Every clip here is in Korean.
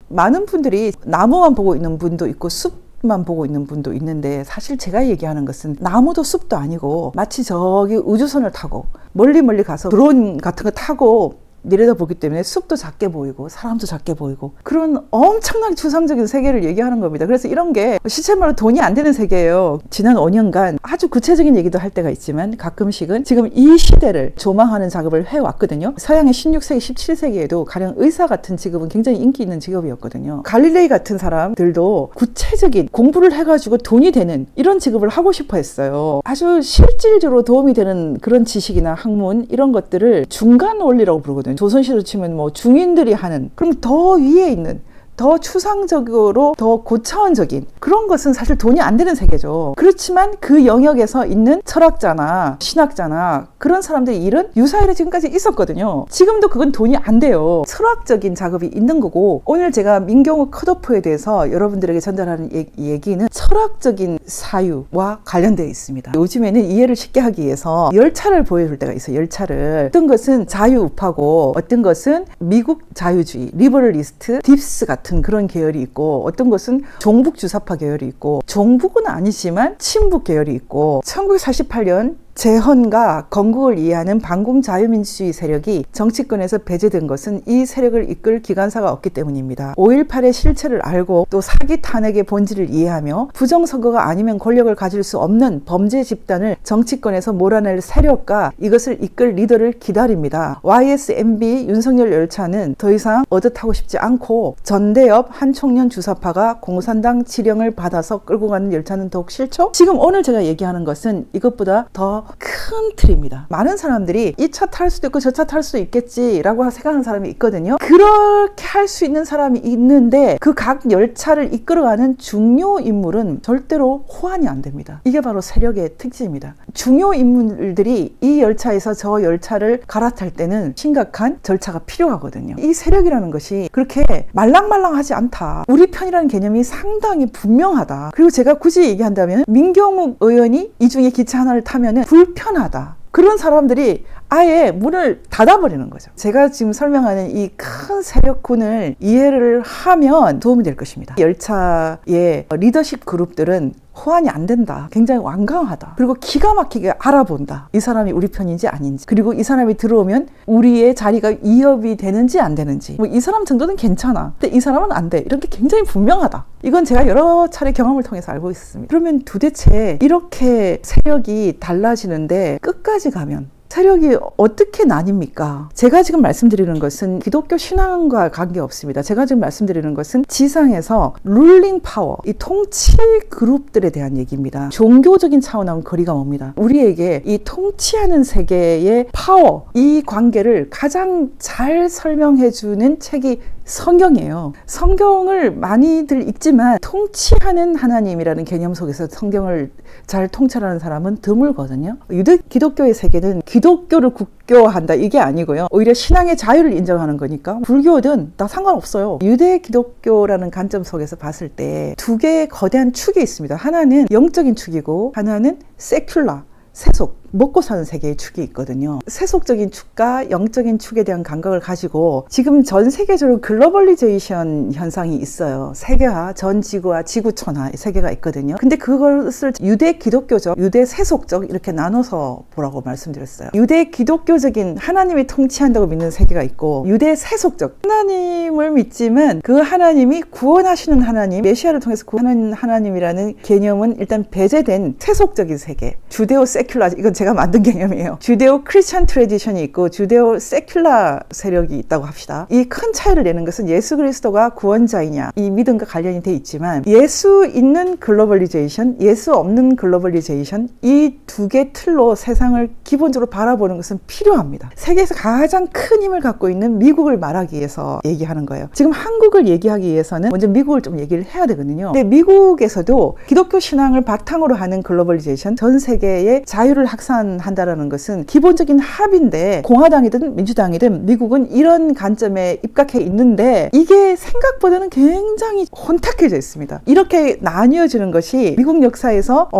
많은 분들이 나무만 보고 있는 분도 있고 숲만 보고 있는 분도 있는데, 사실 제가 얘기하는 것은 나무도 숲도 아니고 마치 저기 우주선을 타고 멀리 가서 드론 같은 거 타고 내려다보기 때문에 숲도 작게 보이고 사람도 작게 보이고 그런 엄청나게 추상적인 세계를 얘기하는 겁니다. 그래서 이런 게 실체말로 돈이 안 되는 세계예요. 지난 5년간 아주 구체적인 얘기도 할 때가 있지만 가끔씩은 지금 이 시대를 조망하는 작업을 해왔거든요. 서양의 16세기, 17세기에도 가령 의사 같은 직업은 굉장히 인기 있는 직업이었거든요. 갈릴레이 같은 사람들도 구체적인 공부를 해가지고 돈이 되는 이런 직업을 하고 싶어 했어요. 아주 실질적으로 도움이 되는 그런 지식이나 학문 이런 것들을 중간 원리라고 부르거든요. 조선시대로 치면 뭐 중인들이 하는, 그럼 더 위에 있는, 더 추상적으로 더 고차원적인 그런 것은 사실 돈이 안 되는 세계죠. 그렇지만 그 영역에서 있는 철학자나 신학자나 그런 사람들의 일은 유사일에 지금까지 있었거든요. 지금도 그건 돈이 안 돼요. 철학적인 작업이 있는 거고, 오늘 제가 민경욱 컷오프에 대해서 여러분들에게 전달하는 얘기는 철학적인 사유와 관련되어 있습니다. 요즘에는 이해를 쉽게 하기 위해서 열차를 보여줄 때가 있어요. 열차를. 어떤 것은 자유우파고 어떤 것은 미국 자유주의, 리버럴리스트, 딥스 같은 그런 계열이 있고, 어떤 것은 종북 주사파 계열이 있고, 종북은 아니지만 친북 계열이 있고, 1948년 재헌과 건국을 이해하는 반공 자유민주주의 세력이 정치권에서 배제된 것은 이 세력을 이끌 기관사가 없기 때문입니다. 5.18의 실체를 알고 또 사기 탄핵의 본질을 이해하며 부정선거가 아니면 권력을 가질 수 없는 범죄 집단을 정치권에서 몰아낼 세력과 이것을 이끌 리더를 기다립니다. YSMB 윤석열 열차는 더 이상 얻어 타고 싶지 않고, 전대엽 한 청년 주사파가 공산당 지령을 받아서 끌고 가는 열차는 더욱 싫죠? 지금 오늘 제가 얘기하는 것은 이것보다 더 큰 틀입니다. 많은 사람들이 이 차 탈 수도 있고 저 차 탈 수도 있겠지라고 생각하는 사람이 있거든요. 그렇게 할 수 있는 사람이 있는데 그 각 열차를 이끌어가는 중요 인물은 절대로 호환이 안 됩니다. 이게 바로 세력의 특징입니다. 중요 인물들이 이 열차에서 저 열차를 갈아탈 때는 심각한 절차가 필요하거든요. 이 세력이라는 것이 그렇게 말랑말랑하지 않다. 우리 편이라는 개념이 상당히 분명하다. 그리고 제가 굳이 얘기한다면 민경욱 의원이 이 중에 기차 하나를 타면은 불편하다. 그런 사람들이 아예 문을 닫아버리는 거죠. 제가 지금 설명하는 이 큰 세력군을 이해를 하면 도움이 될 것입니다. 열차의 리더십 그룹들은 호환이 안 된다. 굉장히 완강하다. 그리고 기가 막히게 알아본다. 이 사람이 우리 편인지 아닌지. 그리고 이 사람이 들어오면 우리의 자리가 위협이 되는지 안 되는지. 뭐 이 사람 정도는 괜찮아. 근데 이 사람은 안 돼. 이렇게 굉장히 분명하다. 이건 제가 여러 차례 경험을 통해서 알고 있습니다. 그러면 도대체 이렇게 세력이 달라지는데 끝까지 가면 세력이 어떻게 나뉩니까? 제가 지금 말씀드리는 것은 기독교 신앙과 관계없습니다. 제가 지금 말씀드리는 것은 지상에서 룰링 파워, 이 통치 그룹들에 대한 얘기입니다. 종교적인 차원하고는 거리가 멉니다. 우리에게 이 통치하는 세계의 파워, 이 관계를 가장 잘 설명해주는 책이 성경이에요. 성경을 많이들 읽지만 통치하는 하나님이라는 개념 속에서 성경을 잘 통찰하는 사람은 드물거든요. 유대 기독교의 세계는 기독교를 국교한다 이게 아니고요. 오히려 신앙의 자유를 인정하는 거니까 불교든 다 상관없어요. 유대 기독교라는 관점 속에서 봤을 때 두 개의 거대한 축이 있습니다. 하나는 영적인 축이고 하나는 세큘라, 세속, 먹고 사는 세계의 축이 있거든요. 세속적인 축과 영적인 축에 대한 감각을 가지고 지금 전 세계적으로 글로벌리제이션 현상이 있어요. 세계화, 전 지구와 지구촌화 세계가 있거든요. 근데 그것을 유대 기독교적, 유대 세속적 이렇게 나눠서 보라고 말씀드렸어요. 유대 기독교적인 하나님이 통치한다고 믿는 세계가 있고, 유대 세속적 하나님을 믿지만 그 하나님이 구원하시는 하나님, 메시아를 통해서 구원하는 하나님이라는 개념은 일단 배제된 세속적인 세계, 주데오 세큘라, 이건 제가 만든 개념이에요. 주데오 크리스천 트래디션이 있고 주데오 세큘라 세력이 있다고 합시다. 이 큰 차이를 내는 것은 예수 그리스도가 구원자이냐 이 믿음과 관련이 돼 있지만, 예수 있는 글로벌리제이션, 예수 없는 글로벌리제이션, 이 두 개 틀로 세상을 기본적으로 바라보는 것은 필요합니다. 세계에서 가장 큰 힘을 갖고 있는 미국을 말하기 위해서 얘기하는 거예요. 지금 한국을 얘기하기 위해서는 먼저 미국을 좀 얘기를 해야 되거든요. 근데 미국에서도 기독교 신앙을 바탕으로 하는 글로벌리제이션, 전 세계의 자유를 확산한다라는 것은 기본적인 합의인데 공화당이든 민주당이든 미국은 이런 관점에 입각해 있는데 이게 생각보다는 굉장히 혼탁해져 있습니다. 이렇게 나뉘어지는 것이 미국 역사에서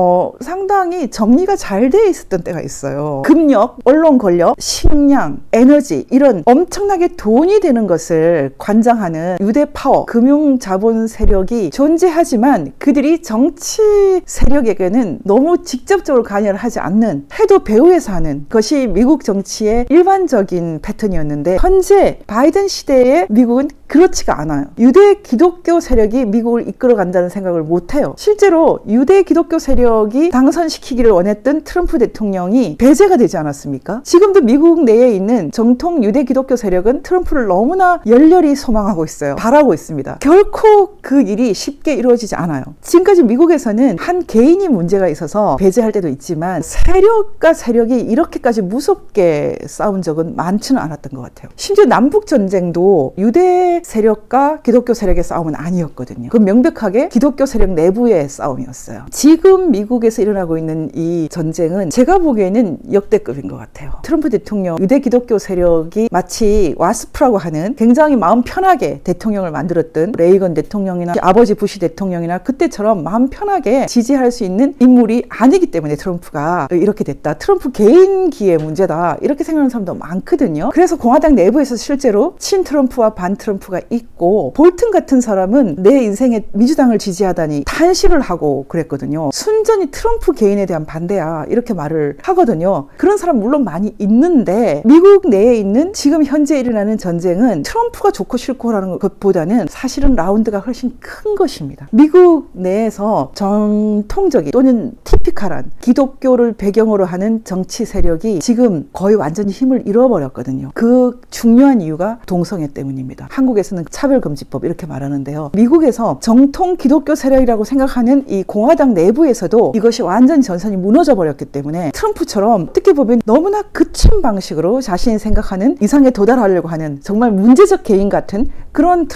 상당히 정리가 잘 돼 있었던 때가 있어요. 금력, 언론 권력, 식량, 에너지 이런 엄청나게 돈이 되는 것을 관장하는 유대 파워, 금융 자본 세력이 존재하지만 그들이 정치 세력에게는 너무 직접적으로 관여를 하지 않는 해도 배후에서 하는 것이 미국 정치의 일반적인 패턴이었는데 현재 바이든 시대의 미국은 그렇지가 않아요. 유대 기독교 세력이 미국을 이끌어간다는 생각을 못해요. 실제로 유대 기독교 세력이 당선시키기를 원했던 트럼프 대통령이 배제가 되지 않았습니까? 지금도 미국 내에 있는 정통 유대 기독교 세력은 트럼프를 너무나 열렬히 소망하고 있어요. 바라고 있습니다. 결코 그 일이 쉽게 이루어지지 않아요. 지금까지 미국에서는 한 개인이 문제가 있어서 배제할 때도 있지만 세력과 세력이 이렇게까지 무섭게 싸운 적은 많지는 않았던 것 같아요. 심지어 남북전쟁도 유대 세력과 기독교 세력의 싸움은 아니었거든요. 그건 명백하게 기독교 세력 내부의 싸움이었어요. 지금 미국에서 일어나고 있는 이 전쟁은 제가 보기에는 역대급인 것 같아요. 트럼프 대통령 유대 기독교 세력이 마치 와스프라고 하는 굉장히 마음 편하게 대통령을 만들었던 레이건 대통령이나 아버지 부시 대통령이나 그때처럼 마음 편하게 지지할 수 있는 인물이 아니기 때문에 트럼프가 이렇게 됐다. 트럼프 개인기의 문제다. 이렇게 생각하는 사람도 많거든요. 그래서 공화당 내부에서 실제로 친 트럼프와 반 트럼프가 있고 볼튼 같은 사람은 내 인생에 민주당을 지지하다니 탄식을 하고 그랬거든요. 순전히 트럼프 개인에 대한 반대야. 이렇게 말을 하거든요. 그런 사람 물론 많이 있는데 미국 내에 있는 지금 현재 일어나는 전쟁은 트럼프가 좋고 싫고라는 것보다는 사실은 라운드가 훨씬 큰 것입니다. 미국 내에서 정통적인 또는 티피컬한 기독교를 배경으로 하는 정치 세력이 지금 거의 완전히 힘을 잃어버렸거든요. 그 중요한 이유가 동성애 때문입니다. 한국에서는 차별금지법 이렇게 말하는데요. 미국에서 정통 기독교 세력이라고 생각하는 이 공화당 내부에서도 이것이 완전히 전선이 무너져 버렸기 때문에 트럼프처럼 어떻게 보면 너무나 그친 방식으로 자신이 생각하는 이상에 도달하려고 하는 정말 문제적 개인 같은 그런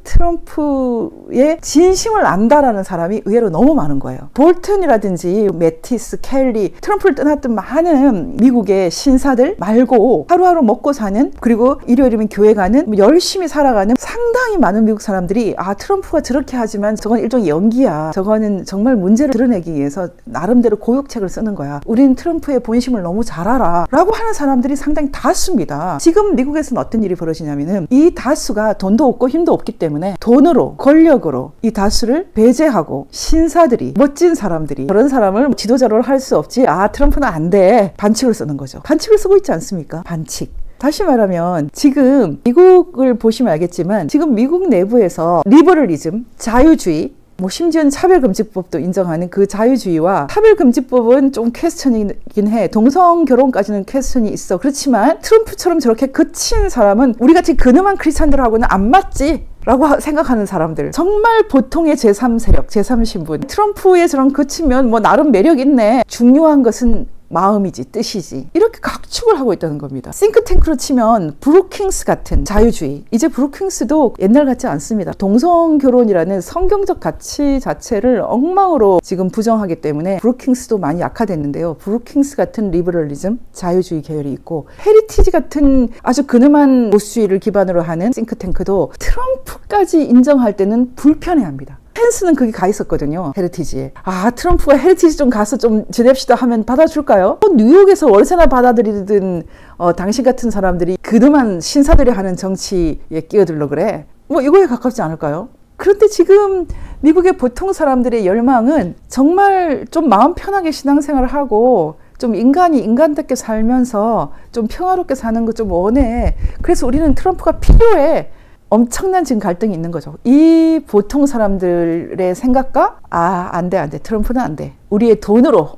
트럼프의 진심을 안다라는 사람이 의외로 너무 많은 거예요. 볼튼이라든지 매티스, 켈리, 트럼프를 떠났던 많은 미국의 신사들 말고 하루하루 먹고 사는 그리고 일요일이면 교회 가는 열심히 살아가는 상당히 많은 미국 사람들이 트럼프가 저렇게 하지만 저건 일종의 연기야. 저거는 정말 문제를 드러내기 위해서 나름대로 고육책을 쓰는 거야. 우리는 트럼프의 본심을 너무 잘 알아. 라고 하는 사람들이 상당히 다수입니다. 지금 미국에서는 어떤 일이 벌어지냐면은 이 다수가 돈도 없고 힘도 없기 때문에 돈으로 권력으로 이 다수를 배제하고 신사들이 멋진 사람들이 그런 사람을 지도자로 할 수 없지. 트럼프는 안 돼. 반칙을 쓰는 거죠. 반칙을 쓰고 있지 않습니까? 반칙. 다시 말하면 지금 미국을 보시면 알겠지만 지금 미국 내부에서 리버럴리즘, 자유주의 심지어는 차별금지법도 인정하는 그 자유주의와 차별금지법은 좀 퀘스천이긴 해. 동성결혼까지는 퀘스천이 있어. 그렇지만 트럼프처럼 저렇게 그친 사람은 우리같이 근엄한 크리스찬들하고는 안 맞지 라고 생각하는 사람들, 정말 보통의 제3세력, 제3신분, 트럼프의 저런 그치면 나름 매력 있네. 중요한 것은 마음이지, 뜻이지. 이렇게 각축을 하고 있다는 겁니다. 싱크탱크로 치면 브루킹스 같은 자유주의. 이제 브루킹스도 옛날 같지 않습니다. 동성결혼이라는 성경적 가치 자체를 엉망으로 지금 부정하기 때문에 브루킹스도 많이 약화됐는데요. 브루킹스 같은 리버럴리즘, 자유주의 계열이 있고 헤리티지 같은 아주 근엄한 보수주의를 기반으로 하는 싱크탱크도 트럼프까지 인정할 때는 불편해합니다. 펜스는 거기 가 있었거든요. 헤리티지에. 트럼프가 헤리티지 좀 가서 좀 지냅시다 하면 받아줄까요? 뉴욕에서 월세나 받아들이던 당신 같은 사람들이 그동안 신사들이 하는 정치에 끼어들려 그래. 이거에 가깝지 않을까요? 그런데 지금 미국의 보통 사람들의 열망은 정말 좀 마음 편하게 신앙생활을 하고 좀 인간이 인간답게 살면서 좀 평화롭게 사는 거 좀 원해. 그래서 우리는 트럼프가 필요해. 엄청난 지금 갈등이 있는 거죠. 이 보통 사람들의 생각과 안 돼. 트럼프는 안 돼. 우리의 돈으로,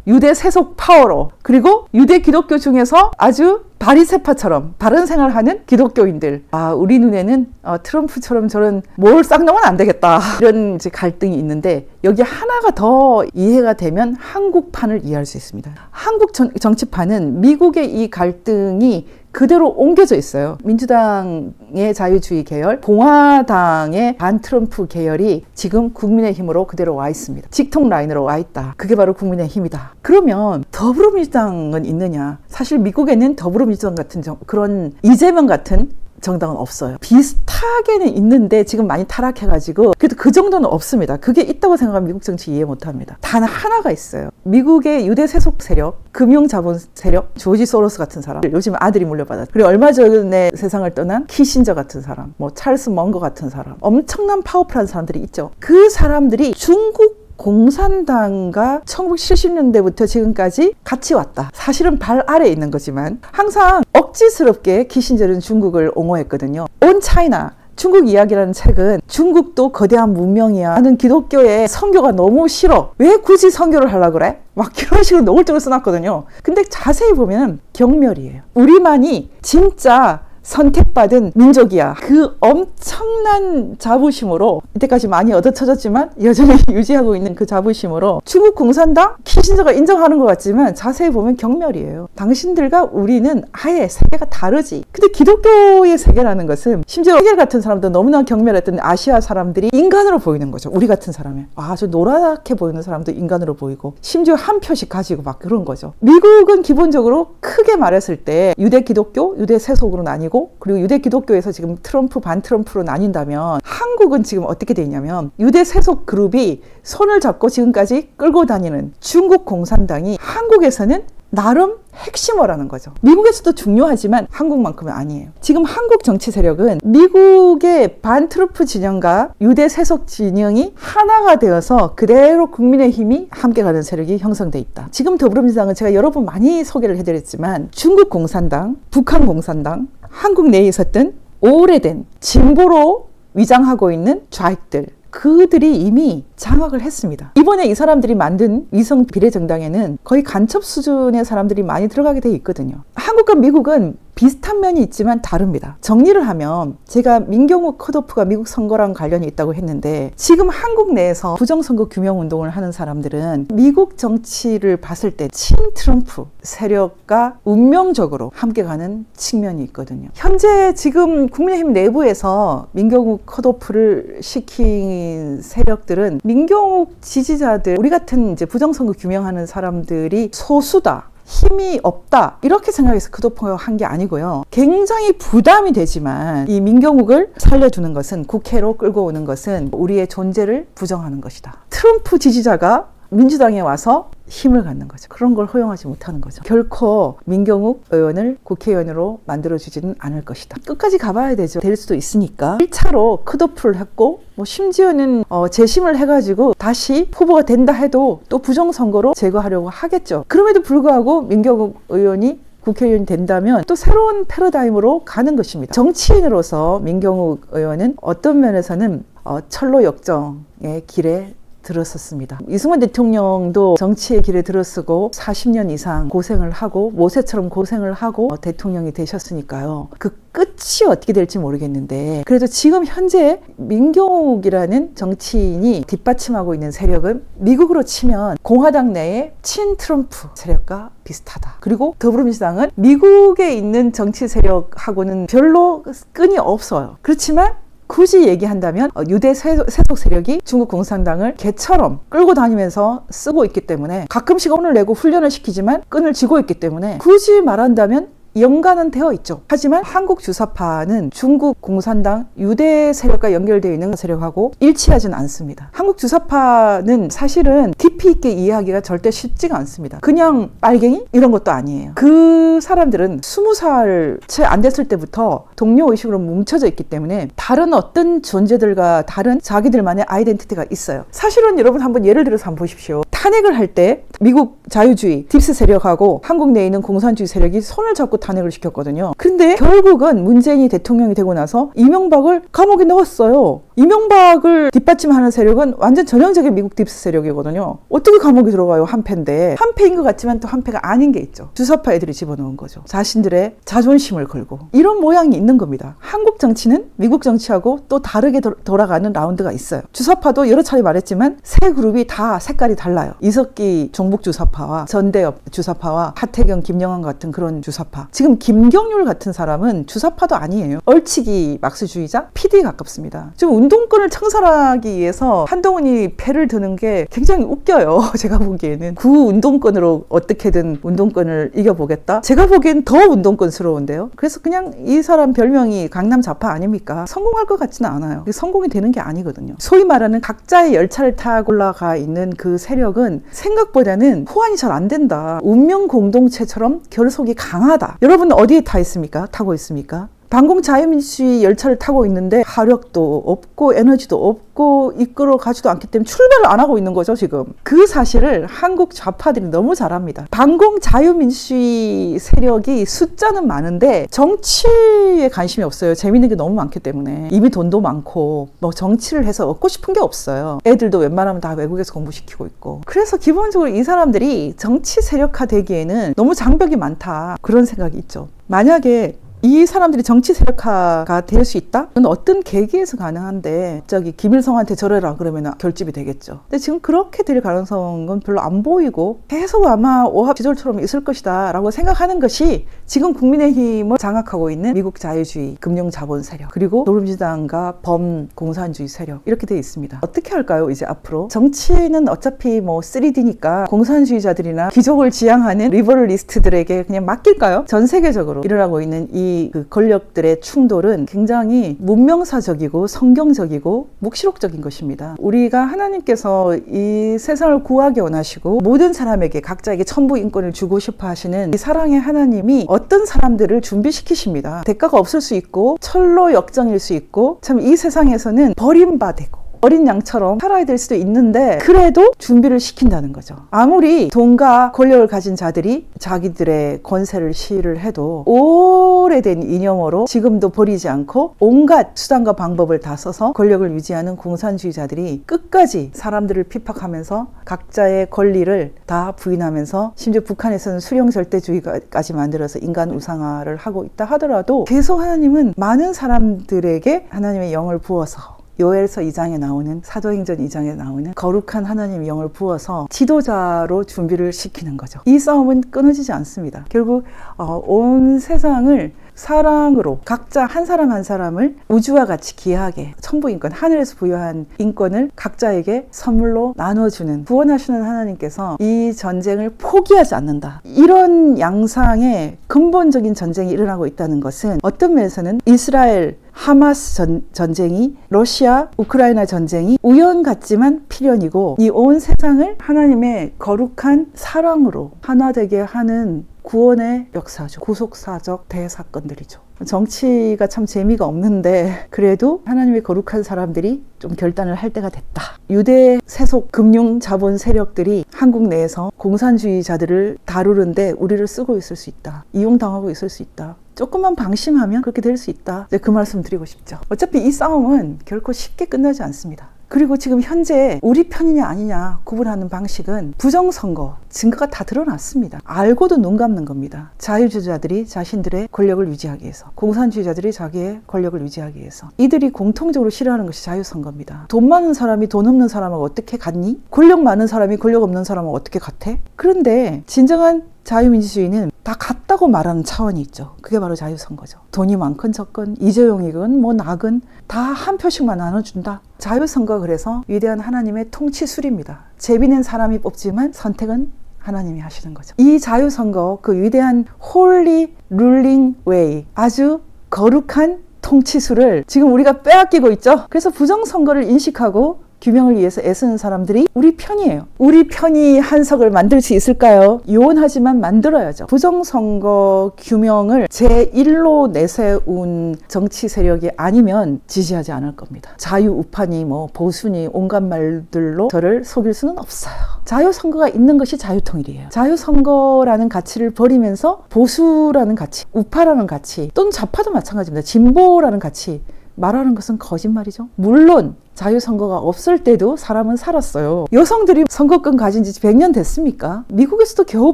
유대 세속 파워로, 그리고 유대 기독교 중에서 아주 바리새파처럼 바른 생활을 하는 기독교인들. 우리 눈에는 트럼프처럼 저런 뭘 쌍놈은 안 되겠다. 이런 이제 갈등이 있는데 여기 하나가 더 이해가 되면 한국판을 이해할 수 있습니다. 한국 정치판은 미국의 이 갈등이 그대로 옮겨져 있어요. 민주당의 자유주의 계열, 공화당의 반트럼프 계열이 지금 국민의힘으로 그대로 와 있습니다. 직통 라인으로 와 있다. 그게 바로 국민의힘이다. 그러면 더불어민주당은 있느냐? 사실 미국에는 더불어민주당 같은 그런 이재명 같은 정당은 없어요. 비슷하게는 있는데 지금 많이 타락해가지고 그래도 그 정도는 없습니다. 그게 있다고 생각하면 미국 정치 이해 못합니다. 단 하나가 있어요. 미국의 유대 세속 세력, 금융자본 세력, 조지 소로스 같은 사람, 요즘 아들이 물려받았죠. 그리고 얼마 전에 세상을 떠난 키신저 같은 사람, 뭐 찰스 먼거 같은 사람, 엄청난 파워풀한 사람들이 있죠. 그 사람들이 중국 공산당과 1970년대부터 지금까지 같이 왔다. 사실은 발 아래에 있는 거지만 항상 억지스럽게 키신저는 중국을 옹호했거든요. 온 차이나 중국 이야기라는 책은 중국도 거대한 문명이야. 나는 기독교의 선교가 너무 싫어. 왜 굳이 선교를 하려고 그래? 막 이런 식으로 노골적으로 써놨거든요. 근데 자세히 보면 경멸이에요. 우리만이 진짜 선택받은 민족이야. 그 엄청난 자부심으로 이때까지 많이 얻어쳐졌지만 여전히 유지하고 있는 그 자부심으로 중국 공산당 키신저가 인정하는 것 같지만 자세히 보면 경멸이에요. 당신들과 우리는 아예 세계가 다르지. 근데 기독교의 세계라는 것은 심지어 헤겔 같은 사람도 너무나 경멸했던 아시아 사람들이 인간으로 보이는 거죠. 우리 같은 사람이 아주 노랗게 보이는 사람도 인간으로 보이고 심지어 한 표씩 가지고 막 그런 거죠. 미국은 기본적으로 크게 말했을 때 유대 기독교, 유대 세속으로 나뉘고 그리고 유대 기독교에서 지금 트럼프 반트럼프로 나뉜다면 한국은 지금 어떻게 돼 있냐면 유대 세속 그룹이 손을 잡고 지금까지 끌고 다니는 중국 공산당이 한국에서는 나름 핵심어라는 거죠. 미국에서도 중요하지만 한국만큼은 아니에요. 지금 한국 정치 세력은 미국의 반트럼프 진영과 유대 세속 진영이 하나가 되어서 그대로 국민의힘이 함께 가는 세력이 형성돼 있다. 지금 더불어민주당은 제가 여러 번 많이 소개를 해드렸지만 중국 공산당, 북한 공산당, 한국 내에 있었던 오래된 진보로 위장하고 있는 좌익들, 그들이 이미 장악을 했습니다. 이번에 이 사람들이 만든 위성 비례정당에는 거의 간첩 수준의 사람들이 많이 들어가게 돼 있거든요. 한국과 미국은 비슷한 면이 있지만 다릅니다. 정리를 하면 제가 민경욱 컷오프가 미국 선거랑 관련이 있다고 했는데 지금 한국 내에서 부정선거 규명운동을 하는 사람들은 미국 정치를 봤을 때 친트럼프 세력과 운명적으로 함께 가는 측면이 있거든요. 현재 지금 국민의힘 내부에서 민경욱 컷오프를 시킨 세력들은 민경욱 지지자들, 우리 같은 이제 부정선거 규명하는 사람들이 소수다, 힘이 없다 이렇게 생각해서 컷오프가 한 게 아니고요. 굉장히 부담이 되지만 이 민경욱을 살려주는 것은, 국회로 끌고 오는 것은 우리의 존재를 부정하는 것이다. 트럼프 지지자가 민주당에 와서 힘을 갖는 거죠. 그런 걸 허용하지 못하는 거죠. 결코 민경욱 의원을 국회의원으로 만들어주지는 않을 것이다. 끝까지 가봐야 되죠. 될 수도 있으니까 1차로 컷오프를 했고 심지어는 재심을 해가지고 다시 후보가 된다 해도 또 부정선거로 제거하려고 하겠죠. 그럼에도 불구하고 민경욱 의원이 국회의원이 된다면 또 새로운 패러다임으로 가는 것입니다. 정치인으로서 민경욱 의원은 어떤 면에서는 철로 역정의 길에 들었었습니다. 이승만 대통령도 정치의 길에 들어서고 40년 이상 고생을 하고 모세처럼 고생을 하고 대통령이 되셨으니까요. 그 끝이 어떻게 될지 모르겠는데 그래도 지금 현재 민경욱이라는 정치인이 뒷받침하고 있는 세력은 미국으로 치면 공화당 내의 친트럼프 세력과 비슷하다. 그리고 더불어민주당은 미국에 있는 정치 세력하고는 별로 끈이 없어요. 그렇지만 굳이 얘기한다면 유대 세속 세력이 중국 공산당을 개처럼 끌고 다니면서 쓰고 있기 때문에 가끔씩 혼을 내고 훈련을 시키지만 끈을 쥐고 있기 때문에 굳이 말한다면 연관은 되어 있죠. 하지만 한국 주사파는 중국 공산당 유대 세력과 연결되어 있는 세력하고 일치하지는 않습니다. 한국 주사파는 사실은 깊이 있게 이해하기가 절대 쉽지가 않습니다. 그냥 빨갱이? 이런 것도 아니에요. 그 사람들은 20살 채 안 됐을 때부터 동료의식으로 뭉쳐져 있기 때문에 다른 어떤 존재들과 다른 자기들만의 아이덴티티가 있어요. 사실은 여러분 한번 예를 들어서 한번 보십시오. 탄핵을 할 때 미국 자유주의 딥스 세력하고 한국 내에 있는 공산주의 세력이 손을 잡고 탄핵을 시켰거든요. 근데 결국은 문재인이 대통령이 되고 나서 이명박을 감옥에 넣었어요. 이명박을 뒷받침하는 세력은 완전 전형적인 미국 딥스 세력이거든요. 어떻게 감옥에 들어가요? 한패인데. 한패인 것 같지만 또 한패가 아닌 게 있죠. 주사파 애들이 집어넣은 거죠. 자신들의 자존심을 걸고. 이런 모양이 있는 겁니다. 한국 정치는 미국 정치하고 또 다르게 돌아가는 라운드가 있어요. 주사파도 여러 차례 말했지만 세 그룹이 다 색깔이 달라요. 이석기 종북 주사파와 전대엽 주사파와 하태경, 김영환 같은 그런 주사파. 지금 김경률 같은 사람은 주사파도 아니에요. 얼치기 막스주의자, PD에 가깝습니다. 지금 운동권을 창설하기 위해서 한동훈이 패를 드는 게 굉장히 웃겨요. 제가 보기에는 구 운동권으로 어떻게든 운동권을 이겨보겠다. 제가 보기엔 더 운동권스러운데요. 그래서 그냥 이 사람 별명이 강남 좌파 아닙니까? 성공할 것 같지는 않아요. 성공이 되는 게 아니거든요. 소위 말하는 각자의 열차를 타고 올라가 있는 그 세력은 생각보다는 호환이 잘 안 된다. 운명 공동체처럼 결속이 강하다. 여러분 어디에 타 있습니까? 타고 있습니까? 반공 자유민주주의 열차를 타고 있는데 화력도 없고 에너지도 없고 이끌어 가지도 않기 때문에 출발을 안 하고 있는 거죠, 지금. 그 사실을 한국 좌파들이 너무 잘 압니다. 반공 자유민주주의 세력이 숫자는 많은데 정치에 관심이 없어요. 재밌는 게 너무 많기 때문에. 이미 돈도 많고 뭐 정치를 해서 얻고 싶은 게 없어요. 애들도 웬만하면 다 외국에서 공부시키고 있고. 그래서 기본적으로 이 사람들이 정치 세력화 되기에는 너무 장벽이 많다. 그런 생각이 있죠. 만약에 이 사람들이 정치 세력화가 될 수 있다? 그건 어떤 계기에서 가능한데 갑자기 김일성한테 저래라 그러면 결집이 되겠죠. 근데 지금 그렇게 될 가능성은 별로 안 보이고 계속 아마 오합지졸처럼 있을 것이다 라고 생각하는 것이 지금 국민의힘을 장악하고 있는 미국 자유주의 금융자본 세력 그리고 더불어민주당과 범공산주의 세력 이렇게 돼 있습니다. 어떻게 할까요? 이제 앞으로 정치는 어차피 뭐 3D니까 공산주의자들이나 귀족을 지향하는 리버럴리스트들에게 그냥 맡길까요? 전 세계적으로 일어나고 있는 이 그 권력들의 충돌은 굉장히 문명사적이고 성경적이고 묵시록적인 것입니다. 우리가 하나님께서 이 세상을 구하기 원하시고 모든 사람에게 각자에게 천부 인권을 주고 싶어 하시는 이 사랑의 하나님이 어떤 사람들을 준비시키십니다. 대가가 없을 수 있고 철로 역정일 수 있고 참 이 세상에서는 버림받고 어린 양처럼 살아야 될 수도 있는데 그래도 준비를 시킨다는 거죠. 아무리 돈과 권력을 가진 자들이 자기들의 권세를 시위를 해도 오래된 이념으로 지금도 버리지 않고 온갖 수단과 방법을 다 써서 권력을 유지하는 공산주의자들이 끝까지 사람들을 핍박하면서 각자의 권리를 다 부인하면서 심지어 북한에서는 수령 절대주의까지 만들어서 인간 우상화를 하고 있다 하더라도 계속 하나님은 많은 사람들에게 하나님의 영을 부어서 요엘서 2장에 나오는 사도행전 2장에 나오는 거룩한 하나님의 영을 부어서 지도자로 준비를 시키는 거죠. 이 싸움은 끊어지지 않습니다. 결국 온 세상을 사랑으로 각자 한 사람 한 사람을 우주와 같이 귀하게 천부인권, 하늘에서 부여한 인권을 각자에게 선물로 나눠주는 구원하시는 하나님께서 이 전쟁을 포기하지 않는다. 이런 양상의 근본적인 전쟁이 일어나고 있다는 것은 어떤 면에서는 이스라엘 하마스 전쟁이 러시아 우크라이나 전쟁이 우연 같지만 필연이고 이 온 세상을 하나님의 거룩한 사랑으로 하나 되게 하는 구원의 역사죠. 구속사적 대사건들이죠. 정치가 참 재미가 없는데 그래도 하나님의 거룩한 사람들이 좀 결단을 할 때가 됐다. 유대 세속 금융 자본 세력들이 한국 내에서 공산주의자들을 다루는데 우리를 쓰고 있을 수 있다. 이용당하고 있을 수 있다. 조금만 방심하면 그렇게 될 수 있다. 그 말씀 드리고 싶죠. 어차피 이 싸움은 결코 쉽게 끝나지 않습니다. 그리고 지금 현재 우리 편이냐 아니냐 구분하는 방식은 부정선거 증거가 다 드러났습니다. 알고도 눈 감는 겁니다. 자유주의자들이 자신들의 권력을 유지하기 위해서, 공산주의자들이 자기의 권력을 유지하기 위해서 이들이 공통적으로 싫어하는 것이 자유선거입니다. 돈 많은 사람이 돈 없는 사람하고 어떻게 같니? 권력 많은 사람이 권력 없는 사람하고 어떻게 같아? 그런데 진정한 자유민주주의는 다 같다고 말하는 차원이 있죠. 그게 바로 자유선거죠. 돈이 많건 적건 이재용이건 뭐 나건 다 한 표씩만 나눠준다. 자유선거 그래서 위대한 하나님의 통치술입니다. 제비는 사람이 뽑지만 선택은 하나님이 하시는 거죠. 이 자유선거 그 위대한 홀리 룰링 웨이 아주 거룩한 통치술을 지금 우리가 빼앗기고 있죠. 그래서 부정선거를 인식하고 규명을 위해서 애쓰는 사람들이 우리 편이에요. 우리 편이 한석을 만들 수 있을까요? 요원하지만 만들어야죠. 부정선거 규명을 제1로 내세운 정치 세력이 아니면 지지하지 않을 겁니다. 자유우파니 뭐 보수니 온갖 말들로 저를 속일 수는 없어요. 자유선거가 있는 것이 자유통일이에요. 자유선거라는 가치를 버리면서 보수라는 가치, 우파라는 가치 또는 좌파도 마찬가지입니다. 진보라는 가치 말하는 것은 거짓말이죠. 물론 자유선거가 없을 때도 사람은 살았어요. 여성들이 선거권 가진 지 100년 됐습니까? 미국에서도 겨우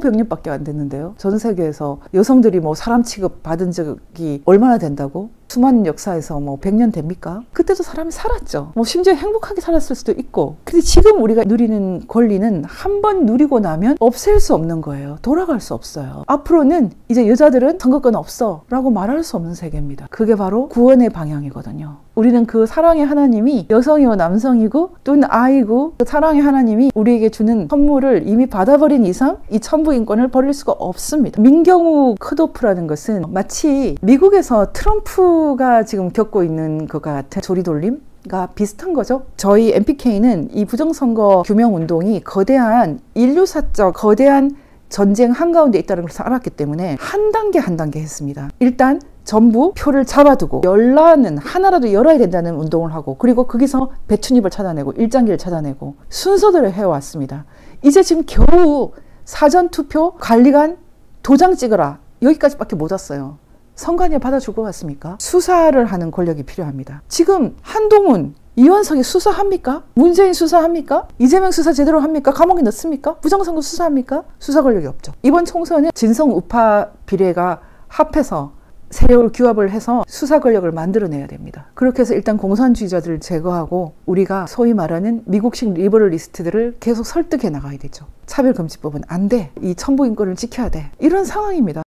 100년밖에 안 됐는데요. 전 세계에서 여성들이 뭐 사람 취급 받은 적이 얼마나 된다고? 수많은 역사에서 뭐 100년 됩니까? 그때도 사람이 살았죠. 뭐 심지어 행복하게 살았을 수도 있고. 근데 지금 우리가 누리는 권리는 한 번 누리고 나면 없앨 수 없는 거예요. 돌아갈 수 없어요. 앞으로는 이제 여자들은 선거권 없어 라고 말할 수 없는 세계입니다. 그게 바로 구원의 방향이거든요. 우리는 그 사랑의 하나님이 여성이고 남성이고 또는 아이고 그 사랑의 하나님이 우리에게 주는 선물을 이미 받아버린 이상 이 천부인권을 버릴 수가 없습니다. 민경우 컷오프라는 것은 마치 미국에서 트럼프가 지금 겪고 있는 것과 같은 조리돌림? 가 비슷한 거죠. 저희 MPK는 이 부정선거 규명운동이 거대한 인류사적 거대한 전쟁 한가운데 있다는 것을 알았기 때문에 한 단계 한 단계 했습니다. 일단 전부 표를 잡아두고 열라는 하나라도 열어야 된다는 운동을 하고 그리고 거기서 배춧잎을 찾아내고 일장기를 찾아내고 순서대로 해왔습니다. 이제 지금 겨우 사전투표 관리관 도장 찍어라 여기까지밖에 못 왔어요. 선관위 받아줄 것 같습니까? 수사를 하는 권력이 필요합니다. 지금 한동훈, 이완석이 수사합니까? 문재인 수사합니까? 이재명 수사 제대로 합니까? 감옥에 넣습니까? 부정선거 수사합니까? 수사 권력이 없죠. 이번 총선은 진성 우파 비례가 합해서 세력을 규합을 해서 수사 권력을 만들어내야 됩니다. 그렇게 해서 일단 공산주의자들을 제거하고 우리가 소위 말하는 미국식 리버럴리스트들을 계속 설득해 나가야 되죠. 차별금지법은 안 돼. 이 천부인권을 지켜야 돼. 이런 상황입니다.